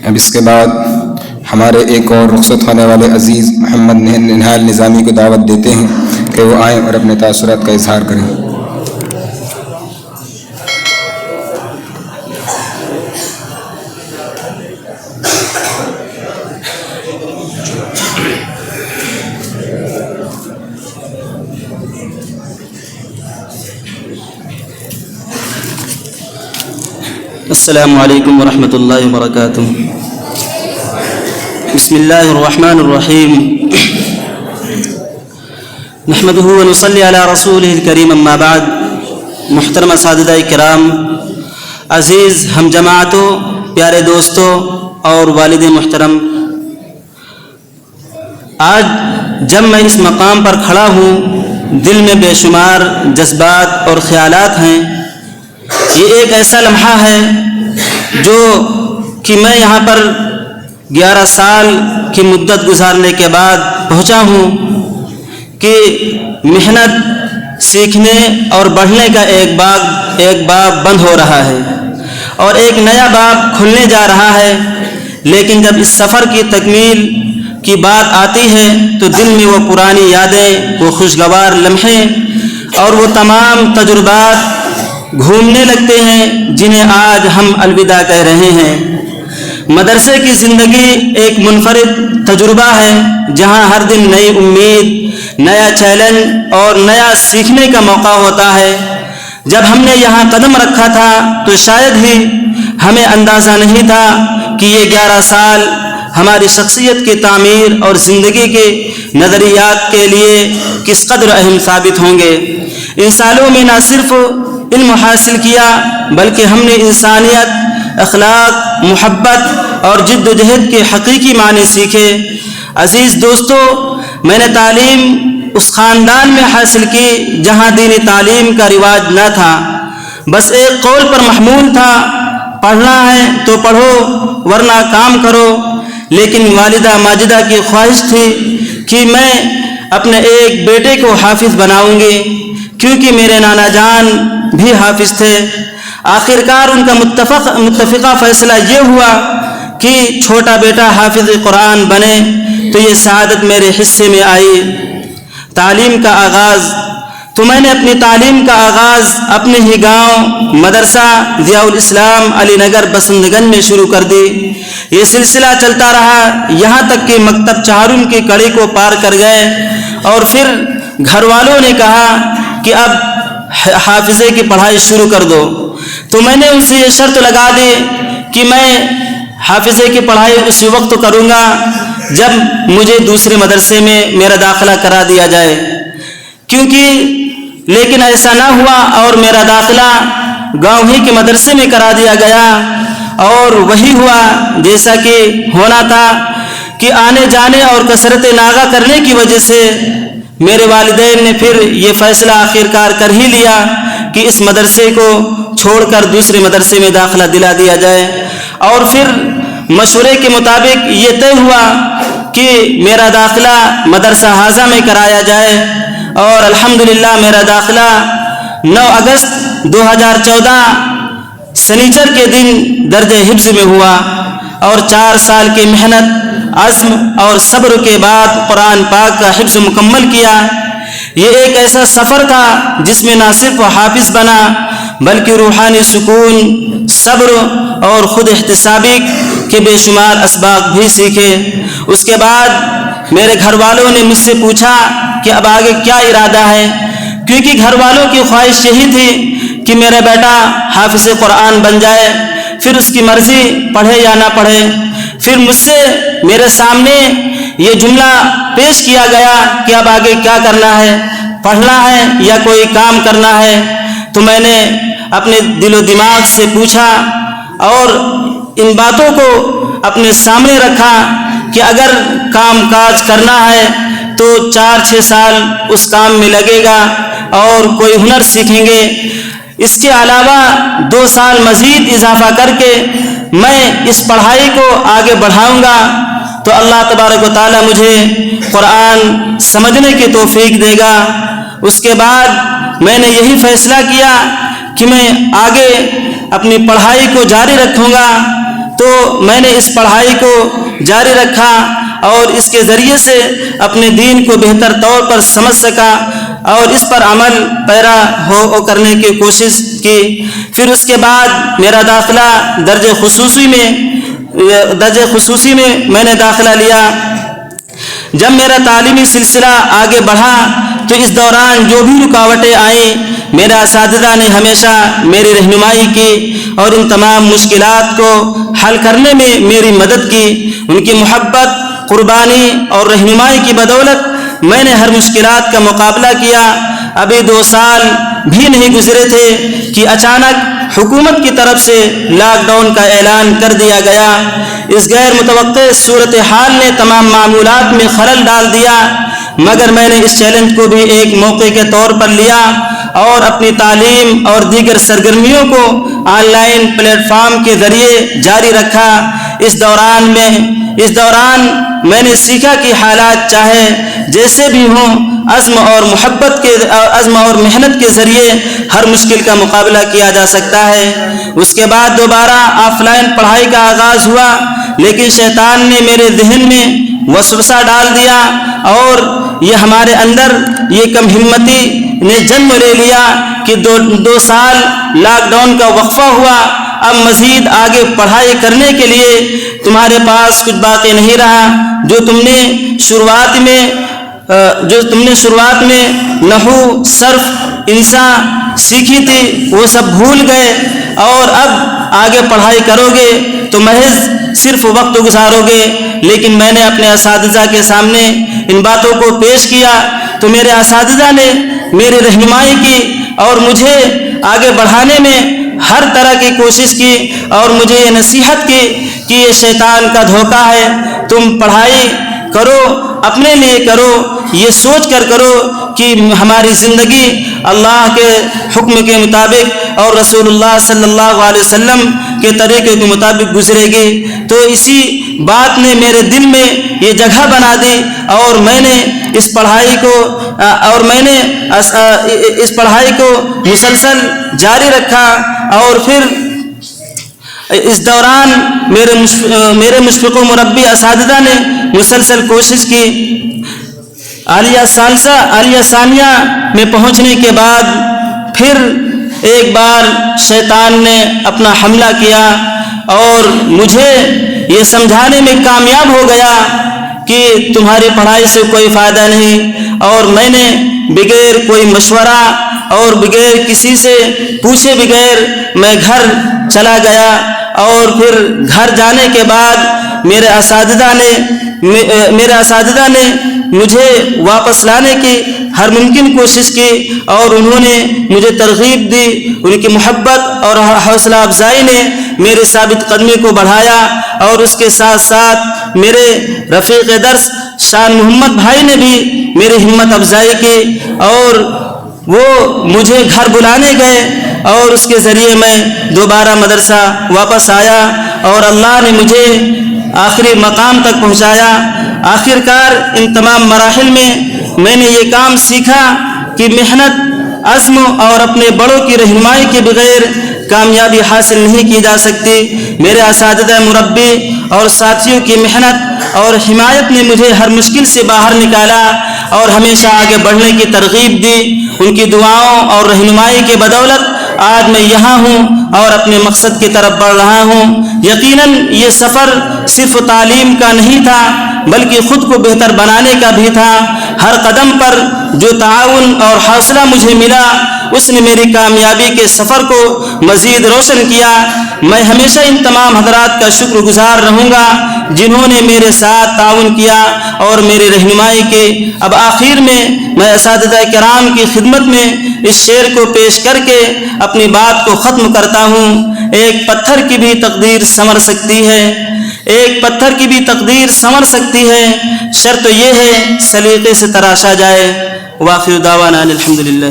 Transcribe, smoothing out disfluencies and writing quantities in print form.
اب اس کے بعد ہمارے ایک اور رخصت ہونے والے عزیز محمد ننہال نظامی کو دعوت دیتے ہیں کہ وہ آئیں اور اپنے تاثرات کا اظہار کریں۔ السلام علیکم ورحمۃ اللہ وبرکاتہ۔ بسم اللہ الرحمن الرحیم، نحمدہ ونصلی علی رسولہ الکریم، اما بعد۔ محترم اساتذہ کرام، عزیز ہم جماعتوں، پیارے دوستوں اور والد محترم، آج جب میں اس مقام پر کھڑا ہوں دل میں بے شمار جذبات اور خیالات ہیں۔ یہ ایک ایسا لمحہ ہے جو کہ میں یہاں پر 11 سال کی مدت گزارنے کے بعد پہنچا ہوں کہ محنت، سیکھنے اور بڑھنے کا ایک باب بند ہو رہا ہے اور ایک نیا باب کھلنے جا رہا ہے۔ لیکن جب اس سفر کی تکمیل کی بات آتی ہے تو دل میں وہ پرانی یادیں، وہ خوشگوار لمحے اور وہ تمام تجربات گھومنے لگتے ہیں جنہیں آج ہم الوداع کہہ رہے ہیں۔ مدرسے کی زندگی ایک منفرد تجربہ ہے جہاں ہر دن نئی امید، نیا چیلنج اور نیا سیکھنے کا موقع ہوتا ہے۔ جب ہم نے یہاں قدم رکھا تھا تو شاید ہی ہمیں اندازہ نہیں تھا کہ یہ 11 سال ہماری شخصیت کی تعمیر اور زندگی کے نظریات کے لیے کس قدر اہم ثابت ہوں گے۔ ان سالوں میں نہ صرف علم حاصل کیا بلکہ ہم نے انسانیت، اخلاق، محبت اور جد و جہد کے حقیقی معنی سیکھے۔ عزیز دوستو، میں نے تعلیم اس خاندان میں حاصل کی جہاں دینی تعلیم کا رواج نہ تھا، بس ایک قول پر محمول تھا، پڑھنا ہے تو پڑھو ورنہ کام کرو۔ لیکن والدہ ماجدہ کی خواہش تھی کہ میں اپنے ایک بیٹے کو حافظ بناؤں گی کیونکہ میرے نانا جان بھی حافظ تھے۔ آخرکار ان کا متفقہ فیصلہ یہ ہوا کہ چھوٹا بیٹا حافظ قرآن بنے تو یہ سعادت میرے حصے میں آئی۔ تعلیم کا آغاز تو میں نے اپنی تعلیم کا آغاز اپنے ہی گاؤں مدرسہ ضیاء الاسلام علی نگر بسنت گنج میں شروع کر دی۔ یہ سلسلہ چلتا رہا یہاں تک کہ مکتب چہارم کی کڑی کو پار کر گئے اور پھر گھر والوں نے کہا کہ اب حافظے کی پڑھائی شروع کر دو، تو میں نے ان سے یہ شرط لگا دی کہ میں حافظے کی پڑھائی اسی وقت کروں گا جب مجھے دوسرے مدرسے میں میرا داخلہ کرا دیا جائے، لیکن ایسا نہ ہوا اور میرا داخلہ گاؤں ہی کے مدرسے میں کرا دیا گیا اور وہی ہوا جیسا کہ ہونا تھا کہ آنے جانے اور کثرت ناغہ کرنے کی وجہ سے میرے والدین نے پھر یہ فیصلہ آخرکار کر ہی لیا کہ اس مدرسے کو چھوڑ کر دوسرے مدرسے میں داخلہ دلا دیا جائے، اور پھر مشورے کے مطابق یہ طے ہوا کہ میرا داخلہ مدرسہ حاضہ میں کرایا جائے، اور الحمدللہ میرا داخلہ 9 اگست 2014 سنیچر کے دن درجہ حفظ میں ہوا، اور 4 سال کی محنت، عزم اور صبر کے بعد قرآن پاک کا حفظ مکمل کیا۔ یہ ایک ایسا سفر تھا جس میں نہ صرف حافظ بنا بلکہ روحانی سکون، صبر اور خود احتسابی کے بے شمار اسباق بھی سیکھے۔ اس کے بعد میرے گھر والوں نے مجھ سے پوچھا کہ اب آگے کیا ارادہ ہے، کیونکہ گھر والوں کی خواہش یہی تھی کہ میرا بیٹا حافظ قرآن بن جائے، پھر اس کی مرضی پڑھے یا نہ پڑھے۔ پھر مجھ سے میرے سامنے یہ جملہ پیش کیا گیا کہ اب آگے کیا کرنا ہے، پڑھنا ہے یا کوئی کام کرنا ہے، تو میں نے اپنے دل و دماغ سے پوچھا اور ان باتوں کو اپنے سامنے رکھا کہ اگر کام کاج کرنا ہے تو 4-6 سال اس کام میں لگے گا اور کوئی ہنر سیکھیں گے، اس کے علاوہ 2 سال مزید اضافہ کر کے میں اس پڑھائی کو آگے بڑھاؤں گا تو اللہ تبارک و تعالیٰ مجھے قرآن سمجھنے کی توفیق دے گا۔ اس کے بعد میں نے یہی فیصلہ کیا کہ میں آگے اپنی پڑھائی کو جاری رکھوں گا تو میں نے اس پڑھائی کو جاری رکھا اور اس کے ذریعے سے اپنے دین کو بہتر طور پر سمجھ سکا اور اس پر عمل پیرا ہو کرنے کی کوشش کی۔ پھر اس کے بعد میرا داخلہ درجہ خصوصی میں میں نے داخلہ لیا۔ جب میرا تعلیمی سلسلہ آگے بڑھا تو اس دوران جو بھی رکاوٹیں آئیں میرے اساتذہ نے ہمیشہ میری رہنمائی کی اور ان تمام مشکلات کو حل کرنے میں میری مدد کی۔ ان کی محبت، قربانی اور رہنمائی کی بدولت میں نے ہر مشکلات کا مقابلہ کیا۔ ابھی 2 سال بھی نہیں گزرے تھے کہ اچانک حکومت کی طرف سے لاک ڈاؤن کا اعلان کر دیا گیا۔ اس غیر متوقع صورتحال نے تمام معمولات میں خلل ڈال دیا، مگر میں نے اس چیلنج کو بھی ایک موقع کے طور پر لیا اور اپنی تعلیم اور دیگر سرگرمیوں کو آن لائن پلیٹ فارم کے ذریعے جاری رکھا۔ اس دوران میں نے سیکھا کہ حالات چاہے جیسے بھی ہوں، عزم اور محنت کے ذریعے ہر مشکل کا مقابلہ کیا جا سکتا ہے۔ اس کے بعد دوبارہ آف لائن پڑھائی کا آغاز ہوا، لیکن شیطان نے میرے ذہن میں وسوسہ ڈال دیا اور یہ ہمارے اندر یہ کم ہمتی نے جنم لے لیا کہ 2 سال لاک ڈاؤن کا وقفہ ہوا، اب مزید آگے پڑھائی کرنے کے لیے تمہارے پاس کچھ باقی نہیں رہا۔ جو تم نے شروعات میں نحو، صرف، انسا سیکھی تھی وہ سب بھول گئے اور اب آگے پڑھائی کرو گے تو محض صرف وقت گزارو گے۔ لیکن میں نے اپنے اساتذہ کے سامنے ان باتوں کو پیش کیا تو میرے اساتذہ نے میری رہنمائی کی اور مجھے آگے بڑھانے میں ہر طرح کی کوشش کی اور مجھے یہ نصیحت کی کہ یہ شیطان کا دھوکہ ہے، تم پڑھائی کرو، اپنے لیے کرو، یہ سوچ کر کرو کہ ہماری زندگی اللہ کے حکم کے مطابق اور رسول اللہ صلی اللہ علیہ وسلم کے طریقے کے مطابق گزرے گی۔ تو اسی بات نے میرے دل میں یہ جگہ بنا دی اور میں نے اس پڑھائی کو مسلسل جاری رکھا۔ اور پھر اس دوران میرے مشفق و مربی اساتذہ نے مسلسل کوشش کی۔ عالیہ ثانیہ میں پہنچنے کے بعد پھر ایک بار شیطان نے اپنا حملہ کیا اور مجھے یہ سمجھانے میں کامیاب ہو گیا کہ تمہاری پڑھائی سے کوئی فائدہ نہیں، اور میں نے بغیر کوئی مشورہ اور بغیر کسی سے پوچھے بغیر میں گھر چلا گیا۔ اور پھر گھر جانے کے بعد میرے اساتذہ نے مجھے واپس لانے کی ہر ممکن کوشش کی اور انہوں نے مجھے ترغیب دی۔ ان کی محبت اور حوصلہ افزائی نے میری ثابت قدمی کو بڑھایا، اور اس کے ساتھ ساتھ میرے رفیق درس شان محمد بھائی نے بھی میری ہمت افزائی کی اور وہ مجھے گھر بلانے گئے، اور اس کے ذریعے میں دوبارہ مدرسہ واپس آیا اور اللہ نے مجھے آخری مقام تک پہنچایا۔ آخر کار ان تمام مراحل میں نے یہ کام سیکھا کہ محنت، عزم اور اپنے بڑوں کی رہنمائی کے بغیر کامیابی حاصل نہیں کی جا سکتی۔ میرے اساتذہ، مربی اور ساتھیوں کی محنت اور حمایت نے مجھے ہر مشکل سے باہر نکالا اور ہمیشہ آگے بڑھنے کی ترغیب دی۔ ان کی دعاؤں اور رہنمائی کے بدولت آج میں یہاں ہوں اور اپنے مقصد کی طرف بڑھ رہا ہوں۔ یقیناً یہ سفر صرف تعلیم کا نہیں تھا بلکہ خود کو بہتر بنانے کا بھی تھا۔ ہر قدم پر جو تعاون اور حوصلہ مجھے ملا اس نے میری کامیابی کے سفر کو مزید روشن کیا۔ میں ہمیشہ ان تمام حضرات کا شکر گزار رہوں گا جنہوں نے میرے ساتھ تعاون کیا اور میری رہنمائی کی۔ اب آخر میں اساتذہ کرام کی خدمت میں اس شعر کو پیش کر کے اپنی بات کو ختم کرتا ہوں۔ ایک پتھر کی بھی تقدیر سنور سکتی ہے، ایک پتھر کی بھی تقدیر سنور سکتی ہے، شرط یہ ہے سلیقے سے تراشا جائے۔ وآخر دعوانا الحمدللہ۔